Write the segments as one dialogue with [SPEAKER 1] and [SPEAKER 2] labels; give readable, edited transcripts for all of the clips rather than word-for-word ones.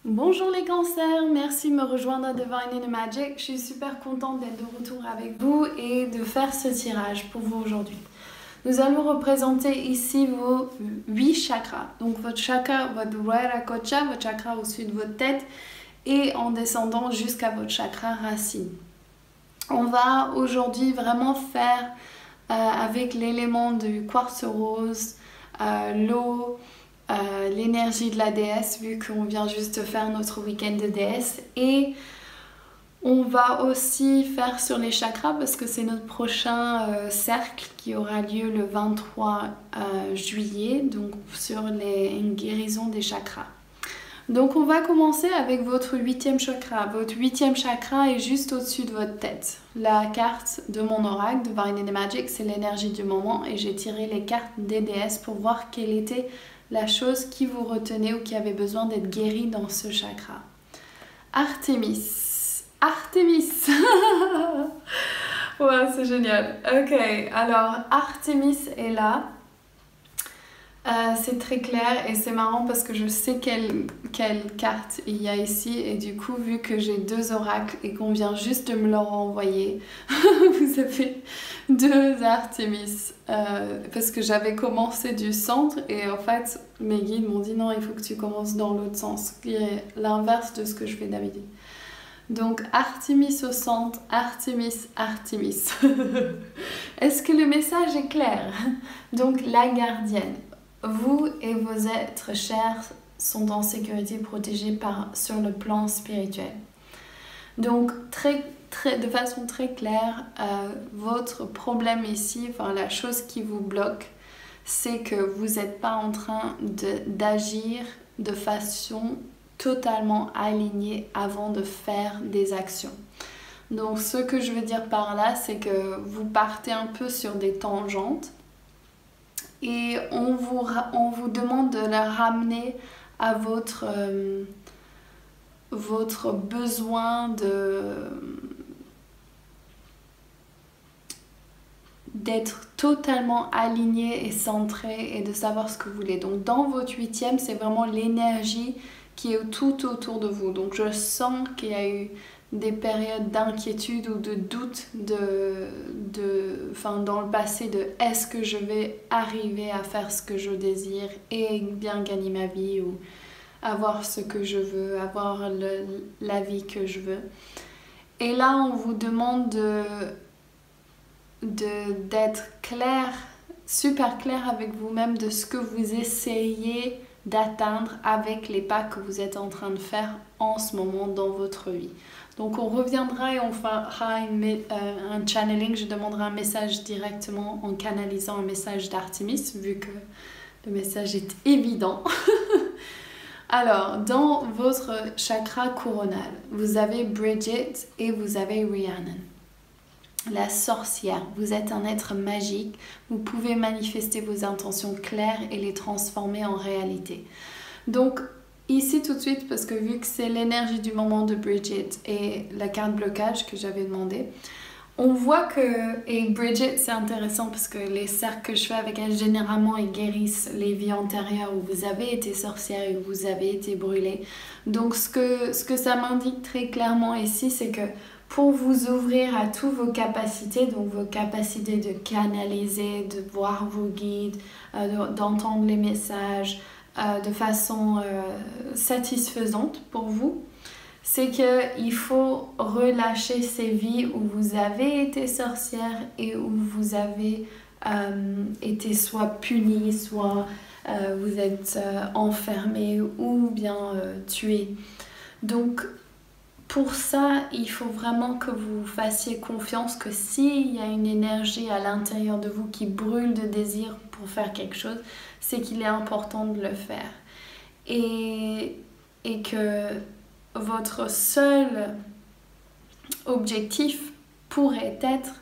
[SPEAKER 1] Bonjour les cancers, merci de me rejoindre à Divine in the Magic. Je suis super contente d'être de retour avec vous et de faire ce tirage pour vous aujourd'hui. Nous allons représenter ici vos 8 chakras. Donc votre chakra, votre Vajrakocha, votre chakra au-dessus de votre tête et en descendant jusqu'à votre chakra racine. On va aujourd'hui vraiment faire avec l'élément du quartz rose, l'eau, l'énergie de la déesse, vu qu'on vient juste de faire notre week-end de déesse. Et on va aussi faire sur les chakras parce que c'est notre prochain cercle qui aura lieu le 23 juillet, donc sur une guérison des chakras. Donc on va commencer avec votre 8e chakra. Votre 8e chakra est juste au-dessus de votre tête. La carte de mon oracle, Divine in the Magic, c'est l'énergie du moment et j'ai tiré les cartes des déesses pour voir quelle était la chose qui vous retenait ou qui avait besoin d'être guérie dans ce chakra. Artémis. Artémis. Ouais, c'est génial. Ok, alors Artémis est là. C'est très clair et c'est marrant parce que je sais quelle carte il y a ici et du coup vu que j'ai deux oracles et qu'on vient juste de me leur envoyer, vous avez deux Artémis parce que j'avais commencé du centre et en fait mes guides m'ont dit non, il faut que tu commences dans l'autre sens, qui est l'inverse de ce que je fais d'habitude. Donc Artémis au centre, Artémis, Artémis. Est-ce que le message est clair? Donc la gardienne. Vous et vos êtres chers sont en sécurité, protégés sur le plan spirituel. Donc, de façon très claire, votre problème ici, enfin la chose qui vous bloque, c'est que vous n'êtes pas en train d'agir de façon totalement alignée avant de faire des actions. Donc, ce que je veux dire par là, c'est que vous partez un peu sur des tangentes. Et on vous demande de la ramener à votre besoin d'être totalement aligné et centré et de savoir ce que vous voulez. Donc dans votre 8e, c'est vraiment l'énergie qui est tout autour de vous. Donc je sens qu'il y a eu des périodes d'inquiétude ou de doute dans le passé de est-ce que je vais arriver à faire ce que je désire et bien gagner ma vie ou avoir ce que je veux, avoir la vie que je veux. Et là, on vous demande d'être clair, super clair avec vous-même de ce que vous essayez d'atteindre avec les pas que vous êtes en train de faire en ce moment dans votre vie. Donc on reviendra et on fera un channeling, je demanderai un message directement en canalisant un message d'Artémis, vu que le message est évident. Alors, dans votre chakra coronal, vous avez Bridget et vous avez Rhiannon. La sorcière, vous êtes un être magique, vous pouvez manifester vos intentions claires et les transformer en réalité. Donc, ici tout de suite, parce que vu que c'est l'énergie du moment de Bridget et la carte blocage que j'avais demandé, on voit que, et Bridget c'est intéressant parce que les cercles que je fais avec elle, généralement ils guérissent les vies antérieures où vous avez été sorcière et où vous avez été brûlée. Donc ce que ça m'indique très clairement ici, c'est que pour vous ouvrir à toutes vos capacités, donc vos capacités de canaliser, de voir vos guides, d'entendre les messages de façon satisfaisante pour vous, c'est qu'il faut relâcher ces vies où vous avez été sorcière et où vous avez été soit punie, soit vous êtes enfermée ou bien tuée. Donc pour ça, il faut vraiment que vous fassiez confiance que s'il y a une énergie à l'intérieur de vous qui brûle de désir pour faire quelque chose, c'est qu'il est important de le faire. Et que votre seul objectif pourrait être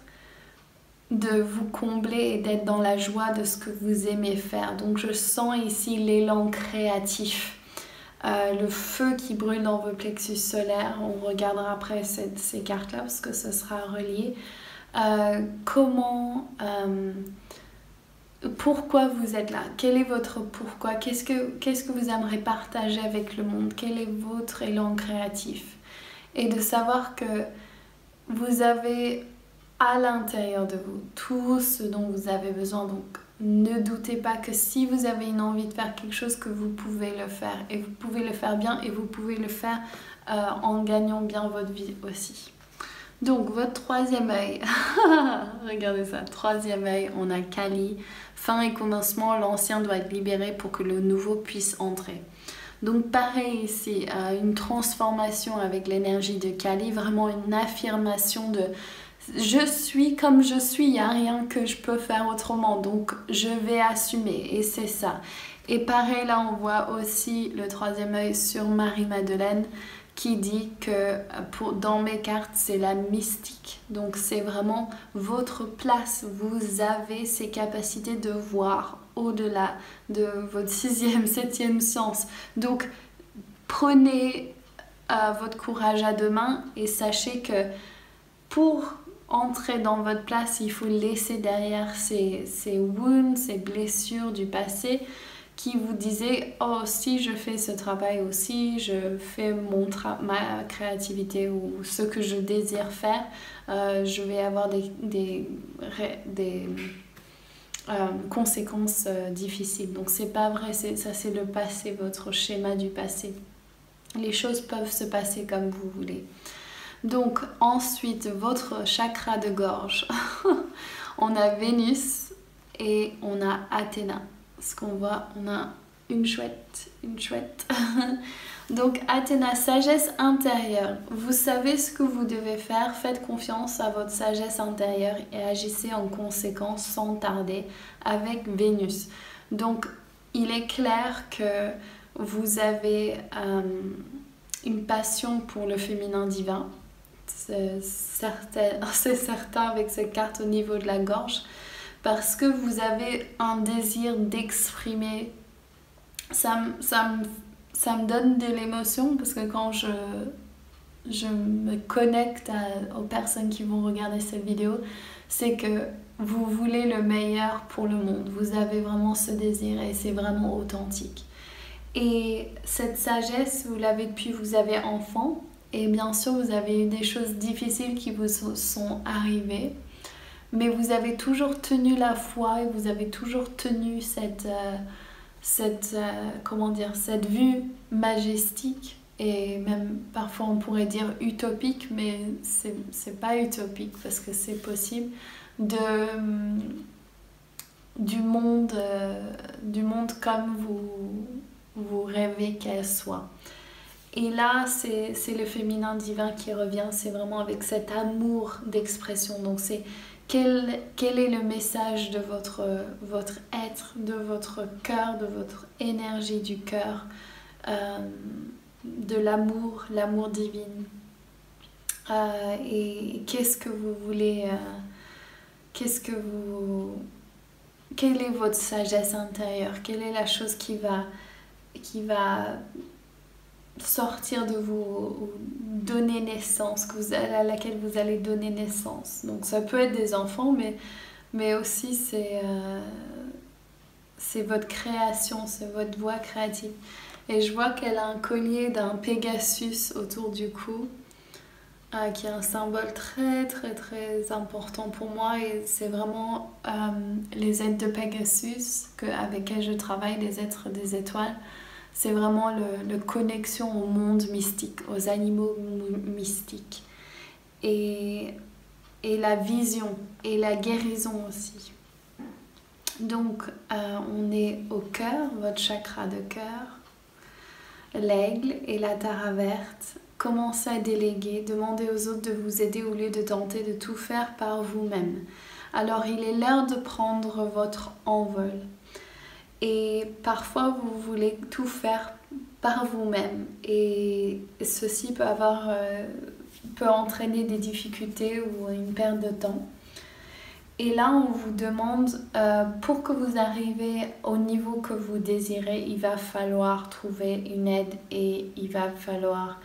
[SPEAKER 1] de vous combler et d'être dans la joie de ce que vous aimez faire. Donc je sens ici l'élan créatif, le feu qui brûle dans vos plexus solaires. On regardera après ces cartes-là parce que ce sera relié. Comment pourquoi vous êtes là, quel est votre pourquoi, qu'est-ce que vous aimeriez partager avec le monde, quel est votre élan créatif. Et de savoir que vous avez à l'intérieur de vous tout ce dont vous avez besoin. Donc ne doutez pas que si vous avez une envie de faire quelque chose, que vous pouvez le faire. Et vous pouvez le faire bien et vous pouvez le faire en gagnant bien votre vie aussi. Donc votre troisième œil, regardez ça, troisième œil, on a Kali, fin et commencement, l'ancien doit être libéré pour que le nouveau puisse entrer. Donc pareil ici, une transformation avec l'énergie de Kali, vraiment une affirmation de je suis comme je suis, il n'y a rien que je peux faire autrement, donc je vais assumer et c'est ça. Et pareil là on voit aussi le troisième œil sur Marie-Madeleine qui dit que dans mes cartes c'est la mystique, donc c'est vraiment votre place, vous avez ces capacités de voir au-delà de votre sixième, septième sens, donc prenez votre courage à deux mains et sachez que pour entrer dans votre place, il faut laisser derrière ces wounds, ces blessures du passé qui vous disaient oh si je fais ce travail aussi, je fais ma créativité ou ce que je désire faire, je vais avoir des conséquences difficiles. Donc c'est pas vrai, ça c'est le passé, votre schéma du passé. Les choses peuvent se passer comme vous voulez. Donc ensuite, votre chakra de gorge, on a Vénus et on a Athéna. Ce qu'on voit, on a une chouette. Donc Athéna, sagesse intérieure. Vous savez ce que vous devez faire, faites confiance à votre sagesse intérieure et agissez en conséquence sans tarder avec Vénus. Donc il est clair que vous avez une passion pour le féminin divin. C'est certain avec cette carte au niveau de la gorge, parce que vous avez un désir d'exprimer. Ça me donne de l'émotion, parce que quand je me connecte aux personnes qui vont regarder cette vidéo, c'est que vous voulez le meilleur pour le monde. Vous avez vraiment ce désir et c'est vraiment authentique. Et cette sagesse, vous l'avez depuis que vous avez enfant. Et bien sûr, vous avez eu des choses difficiles qui vous sont arrivées. Mais vous avez toujours tenu la foi et vous avez toujours tenu cette vue majestique. Et même parfois on pourrait dire utopique, mais c'est pas utopique parce que c'est possible du monde comme vous rêvez qu'elle soit. Et là, c'est le féminin divin qui revient, c'est vraiment avec cet amour d'expression. Donc c'est quel est le message de votre être, de votre cœur, de votre énergie du cœur, de l'amour divine. Et qu'est-ce que vous voulez, quelle est votre sagesse intérieure, quelle est la chose qui va sortir de vous, ou donner naissance, à laquelle vous allez donner naissance. Donc ça peut être des enfants, mais aussi c'est votre création, c'est votre voix créative. Et je vois qu'elle a un collier d'un Pégasus autour du cou, qui est un symbole très très très important pour moi, et c'est vraiment les êtres de Pégasus avec lesquels je travaille, les êtres des étoiles. C'est vraiment la connexion au monde mystique, aux animaux mystiques. Et la vision et la guérison aussi. Donc, on est au cœur, votre chakra de cœur, l'aigle et la tara verte. Commencez à déléguer, demandez aux autres de vous aider au lieu de tenter de tout faire par vous-même. Alors, il est l'heure de prendre votre envol. Et parfois, vous voulez tout faire par vous-même. Et ceci peut entraîner des difficultés ou une perte de temps. Et là, on vous demande, pour que vous arriviez au niveau que vous désirez, il va falloir trouver une aide et il va falloir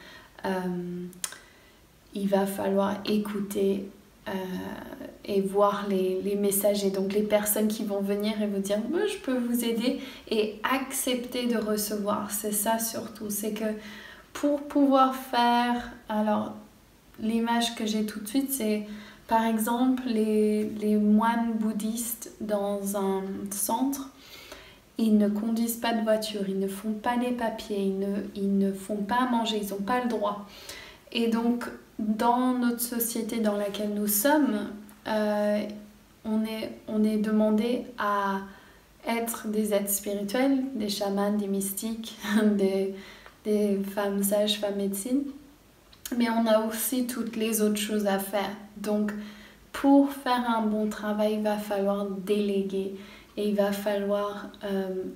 [SPEAKER 1] écouter et voir les messagers, donc les personnes qui vont venir et vous dire moi je peux vous aider, et accepter de recevoir. C'est ça surtout, c'est que pour pouvoir faire, alors l'image que j'ai tout de suite, c'est par exemple les moines bouddhistes dans un centre. Ils ne conduisent pas de voiture, ils ne font pas les papiers, ils ne font pas à manger, ils n'ont pas le droit. Et donc, dans notre société dans laquelle nous sommes, on est demandé à être des êtres spirituels, des chamans, des mystiques, des femmes sages, femmes médecines. Mais on a aussi toutes les autres choses à faire. Donc, pour faire un bon travail, il va falloir déléguer. Et il va falloir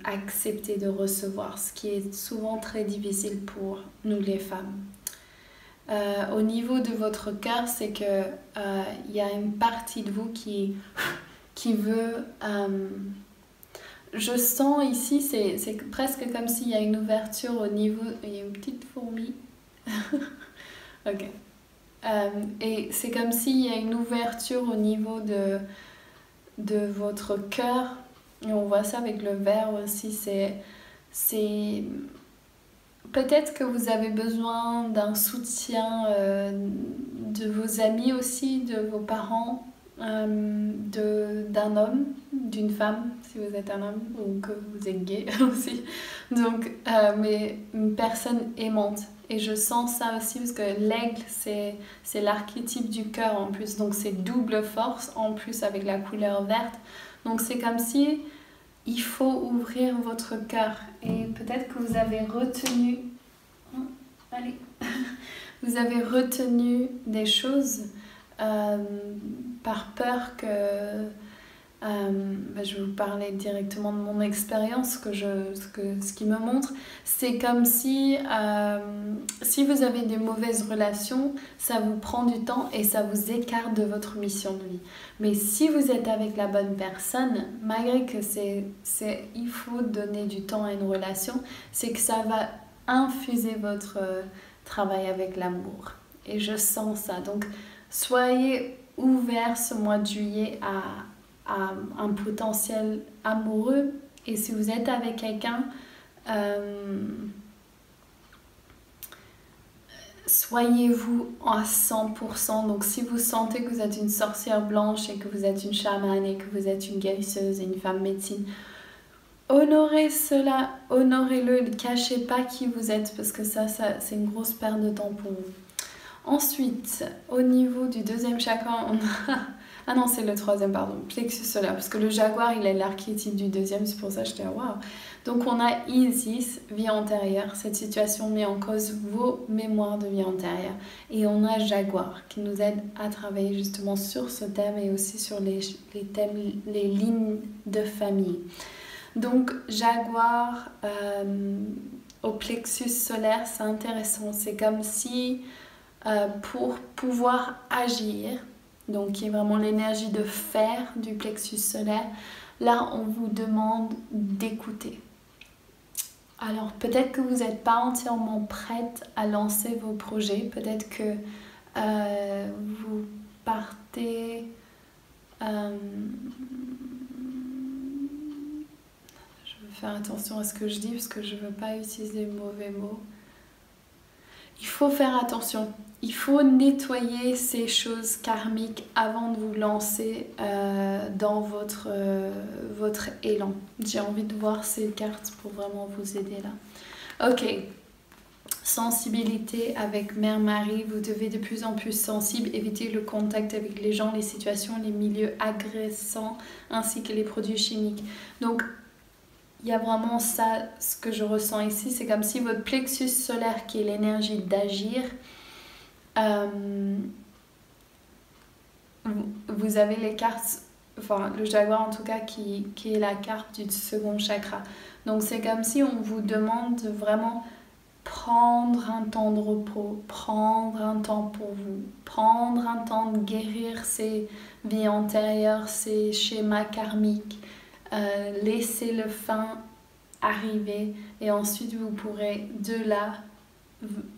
[SPEAKER 1] accepter de recevoir, ce qui est souvent très difficile pour nous les femmes. Au niveau de votre cœur, c'est que y a une partie de vous qui veut... je sens ici, c'est presque comme s'il y a une ouverture au niveau... Il y a une petite fourmi. Ok. Et c'est comme s'il y a une ouverture au niveau de votre cœur. Et on voit ça avec le verre aussi, c'est peut-être que vous avez besoin d'un soutien de vos amis aussi, de vos parents, d'un homme, d'une femme, si vous êtes un homme, ou que vous êtes gay aussi. Donc, mais une personne aimante. Et je sens ça aussi parce que l'aigle, c'est l'archétype du cœur en plus. Donc c'est double force en plus avec la couleur verte. Donc c'est comme si il faut ouvrir votre cœur. Et peut-être que vous avez retenu... allez. Vous avez retenu des choses par peur que... je vais vous parler directement de mon expérience, ce qui me montre. C'est comme si vous avez des mauvaises relations, ça vous prend du temps et ça vous écarte de votre mission de vie. Mais si vous êtes avec la bonne personne, malgré que il faut donner du temps à une relation, c'est que ça va infuser votre travail avec l'amour. Et je sens ça. Donc, soyez ouverts ce mois de juillet à un potentiel amoureux, et si vous êtes avec quelqu'un, soyez-vous à 100%. Donc si vous sentez que vous êtes une sorcière blanche et que vous êtes une chamane et que vous êtes une guérisseuse et une femme médecine, honorez cela, honorez-le, ne cachez pas qui vous êtes, parce que ça c'est une grosse perte de temps pour vous. Ensuite, au niveau du deuxième chakra, on a... Ah non, c'est le troisième, pardon, plexus solaire, parce que le jaguar, il est l'archétype du deuxième, c'est pour ça que j'étais waouh. Donc on a Isis, vie antérieure, cette situation met en cause vos mémoires de vie antérieure. Et on a jaguar, qui nous aide à travailler justement sur ce thème et aussi sur les thèmes, les lignes de famille. Donc jaguar au plexus solaire, c'est intéressant, c'est comme si pour pouvoir agir, donc qui est vraiment l'énergie de fer du plexus solaire, là on vous demande d'écouter. Alors peut-être que vous n'êtes pas entièrement prête à lancer vos projets, peut-être que vous partez... je vais faire attention à ce que je dis parce que je ne veux pas utiliser de mauvais mots. Il faut faire attention. Il faut nettoyer ces choses karmiques avant de vous lancer dans votre élan. J'ai envie de voir ces cartes pour vraiment vous aider là. Ok. Sensibilité avec Mère Marie. Vous devez de plus en plus sensible. Éviter le contact avec les gens, les situations, les milieux agressants ainsi que les produits chimiques. Donc, il y a vraiment ça, ce que je ressens ici. C'est comme si votre plexus solaire, qui est l'énergie d'agir, vous avez les cartes, enfin le jaguar en tout cas, qui est la carte du second chakra. Donc c'est comme si on vous demande de vraiment prendre un temps de repos, prendre un temps pour vous, prendre un temps de guérir ces vies antérieures, ces schémas karmiques, laisser le fin arriver, et ensuite vous pourrez de là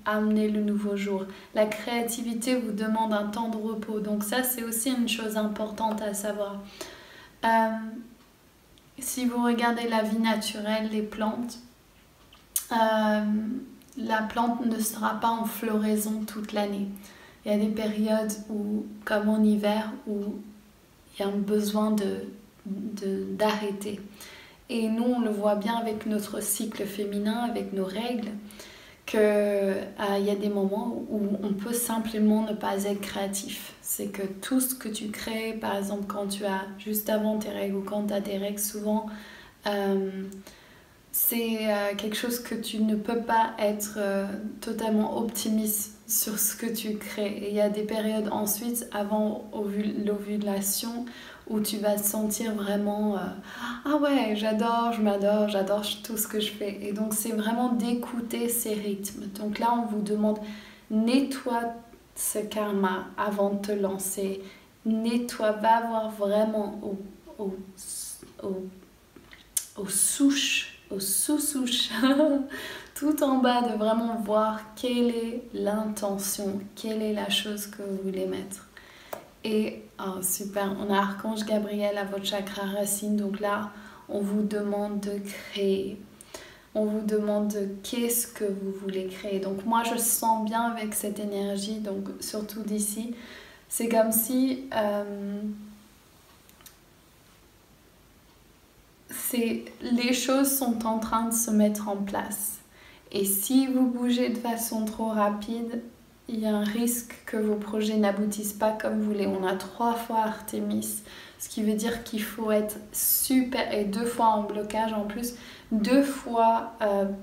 [SPEAKER 1] amener le nouveau jour. La créativité vous demande un temps de repos. Donc ça, c'est aussi une chose importante à savoir. Si vous regardez la vie naturelle, les plantes, la plante ne sera pas en floraison toute l'année. Il y a des périodes où, comme en hiver, où il y a un besoin d'arrêter. Et nous, on le voit bien avec notre cycle féminin, avec nos règles, qu'il y a des moments où on peut simplement ne pas être créatif. C'est que tout ce que tu crées, par exemple quand tu as juste avant tes règles ou quand tu as tes règles, souvent c'est quelque chose que tu ne peux pas être totalement optimiste sur ce que tu crées. Et il y a des périodes ensuite, avant l'ovulation, où tu vas te sentir vraiment ah ouais, j'adore, je m'adore, j'adore tout ce que je fais. Et donc c'est vraiment d'écouter ces rythmes. Donc là on vous demande, nettoie ce karma avant de te lancer, nettoie, va voir vraiment aux souches, aux sous-souches tout en bas, de vraiment voir quelle est l'intention, quelle est la chose que vous voulez mettre. Et oh, super, on a Archange Gabriel à votre chakra racine. Donc là, on vous demande de créer. On vous demande qu'est-ce que vous voulez créer. Donc moi, je sens bien avec cette énergie, donc surtout d'ici. C'est comme si les choses sont en train de se mettre en place. Et si vous bougez de façon trop rapide, il y a un risque que vos projets n'aboutissent pas comme vous voulez. On a 3 fois Artémis, ce qui veut dire qu'il faut être super, et 2 fois en blocage en plus, 2 fois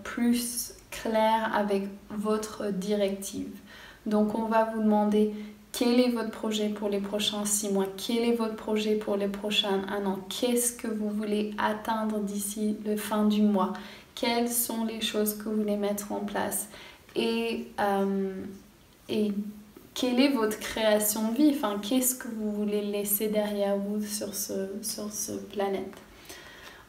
[SPEAKER 1] plus clair avec votre directive. Donc on va vous demander quel est votre projet pour les prochains 6 mois, quel est votre projet pour les prochains 1 an, qu'est-ce que vous voulez atteindre d'ici la fin du mois, quelles sont les choses que vous voulez mettre en place et quelle est votre création de vie, enfin, qu'est-ce que vous voulez laisser derrière vous sur ce planète.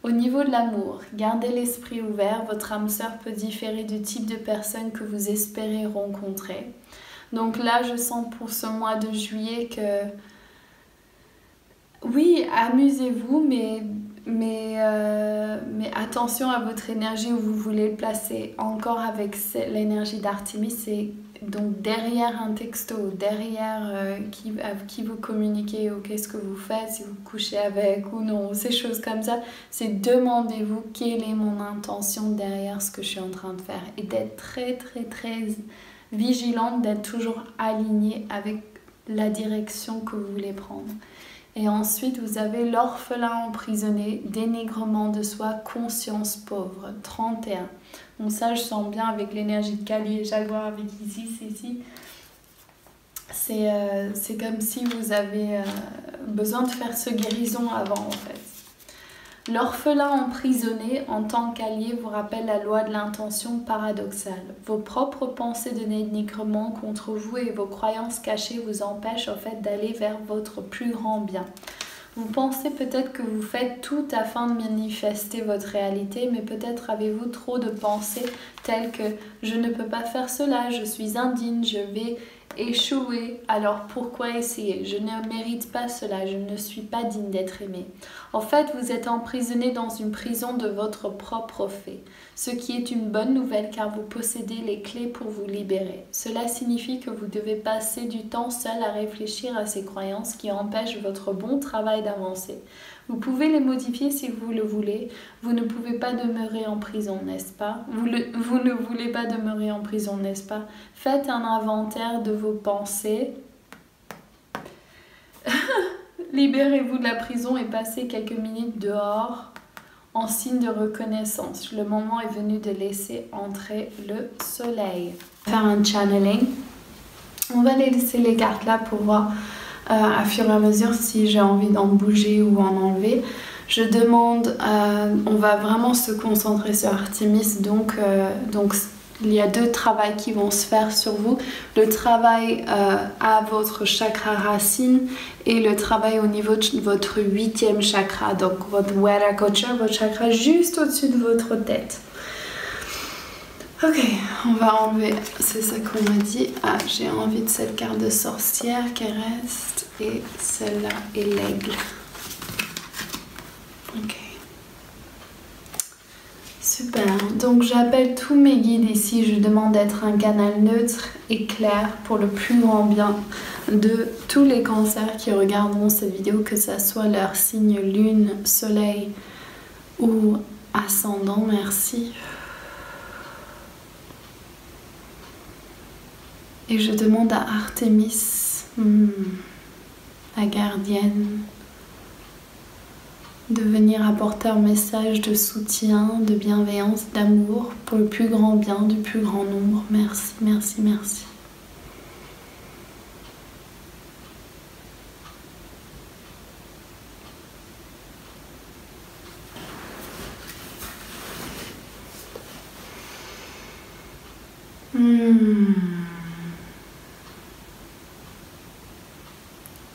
[SPEAKER 1] Au niveau de l'amour, gardez l'esprit ouvert, votre âme sœur peut différer du type de personne que vous espérez rencontrer. Donc là, je sens pour ce mois de juillet que, oui, amusez-vous, mais attention à votre énergie où vous voulez le placer. Encore avec l'énergie d'Artémis, c'est donc derrière un texto, derrière qui vous communiquez ou qu'est-ce que vous faites, si vous couchez avec ou non, ces choses comme ça, c'est demandez-vous quelle est mon intention derrière ce que je suis en train de faire et d'être très très très vigilante, d'être toujours alignée avec la direction que vous voulez prendre. Et ensuite, vous avez l'orphelin emprisonné, dénigrement de soi, conscience pauvre, 31. Donc ça, je sens bien avec l'énergie de Kali et Jaguar avec ici. C'est comme si vous avez besoin de faire ce guérison avant, en fait. L'orphelin emprisonné en tant qu'allié vous rappelle la loi de l'intention paradoxale. Vos propres pensées de dénigrement contre vous et vos croyances cachées vous empêchent en fait d'aller vers votre plus grand bien. Vous pensez peut-être que vous faites tout afin de manifester votre réalité, mais peut-être avez-vous trop de pensées telles que « je ne peux pas faire cela, je suis indigne, je vais échouer, alors pourquoi essayer? Je ne mérite pas cela, je ne suis pas digne d'être aimé. » En fait, vous êtes emprisonné dans une prison de votre propre fait, ce qui est une bonne nouvelle car vous possédez les clés pour vous libérer. Cela signifie que vous devez passer du temps seul à réfléchir à ces croyances qui empêchent votre bon travail d'avancer. Vous pouvez les modifier si vous le voulez. Vous ne pouvez pas demeurer en prison, n'est-ce pas? Vous ne voulez pas demeurer en prison, n'est-ce pas? Faites un inventaire de vos pensées. Libérez-vous de la prison et passez quelques minutes dehors en signe de reconnaissance. Le moment est venu de laisser entrer le soleil. Faire un channeling. On va laisser les cartes là pour voir à fur et à mesure si j'ai envie d'en bouger ou en enlever. Je demande, on va vraiment se concentrer sur Artémis, donc il y a 2 travails qui vont se faire sur vous. Le travail à votre chakra racine et le travail au niveau de votre 8e chakra, donc votre Vata Kocha, votre chakra juste au-dessus de votre tête. Ok, on va enlever, c'est ça qu'on m'a dit. Ah, j'ai envie de cette carte de sorcière qui reste et celle-là est l'aigle. Ok. Super, donc j'appelle tous mes guides ici, je demande d'être un canal neutre et clair pour le plus grand bien de tous les cancers qui regarderont cette vidéo, que ce soit leur signe lune, soleil ou ascendant, merci. Et je demande à Artémis, la gardienne, de venir apporter un message de soutien, de bienveillance, d'amour pour le plus grand bien du plus grand nombre. Merci, merci, merci.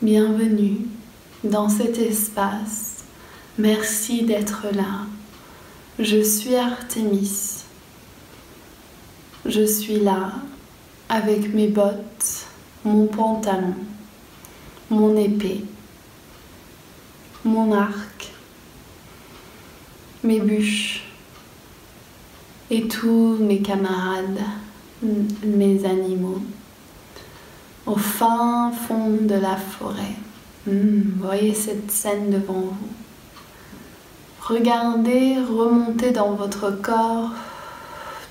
[SPEAKER 1] Bienvenue dans cet espace. Merci d'être là. Je suis Artémis. Je suis là avec mes bottes, mon pantalon, mon épée, mon arc, mes bûches et tous mes camarades, mes animaux, au fin fond de la forêt. Voyez cette scène devant vous. Regardez, remontez dans votre corps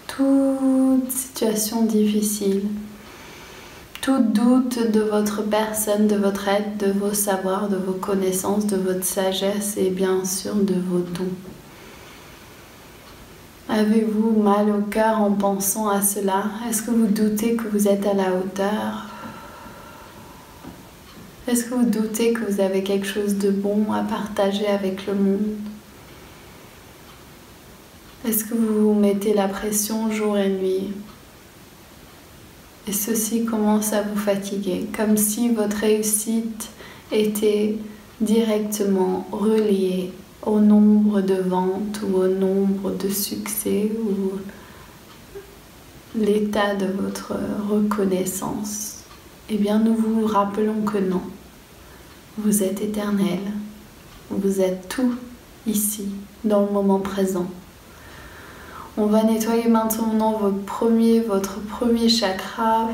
[SPEAKER 1] toute situation difficile, tout doute de votre personne, de votre être, de vos savoirs, de vos connaissances, de votre sagesse et bien sûr de vos dons. Avez-vous mal au cœur en pensant à cela? Est-ce que vous doutez que vous êtes à la hauteur? Est-ce que vous doutez que vous avez quelque chose de bon à partager avec le monde? Est-ce que vous vous mettez la pression jour et nuit? Et ceci commence à vous fatiguer, comme si votre réussite était directement reliée au nombre de ventes ou au nombre de succès ou l'état de votre reconnaissance. Eh bien, nous vous rappelons que non. Vous êtes éternel. Vous êtes tout ici, dans le moment présent. On va nettoyer maintenant votre premier chakra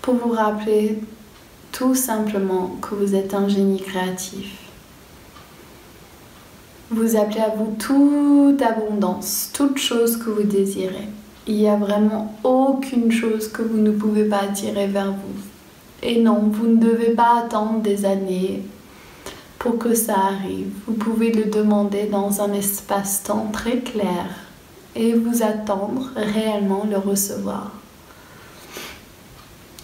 [SPEAKER 1] pour vous rappeler tout simplement que vous êtes un génie créatif. Vous appelez à vous toute abondance, toute chose que vous désirez. Il n'y a vraiment aucune chose que vous ne pouvez pas attirer vers vous. Et non, vous ne devez pas attendre des années pour que ça arrive. Vous pouvez le demander dans un espace-temps très clair et vous attendre réellement le recevoir.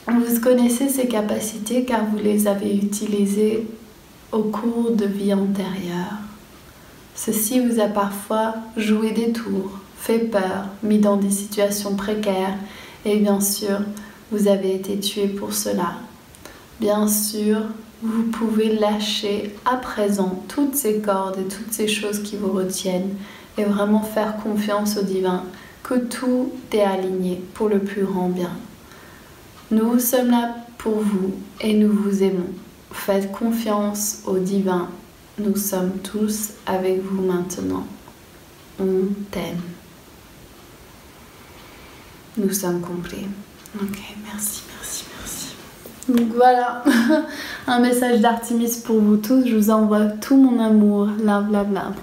[SPEAKER 1] Vous connaissez ces capacités car vous les avez utilisées au cours de vies antérieures. Ceci vous a parfois joué des tours, fait peur, mis dans des situations précaires et bien sûr, vous avez été tué pour cela. Bien sûr, vous pouvez lâcher à présent toutes ces cordes et toutes ces choses qui vous retiennent et vraiment faire confiance au divin que tout est aligné pour le plus grand bien. Nous sommes là pour vous et nous vous aimons. Faites confiance au divin. Nous sommes tous avec vous maintenant. On t'aime. Nous sommes complets. Ok, merci, merci, merci. Donc voilà, un message d'Artémis pour vous tous. Je vous envoie tout mon amour. Love, love, love.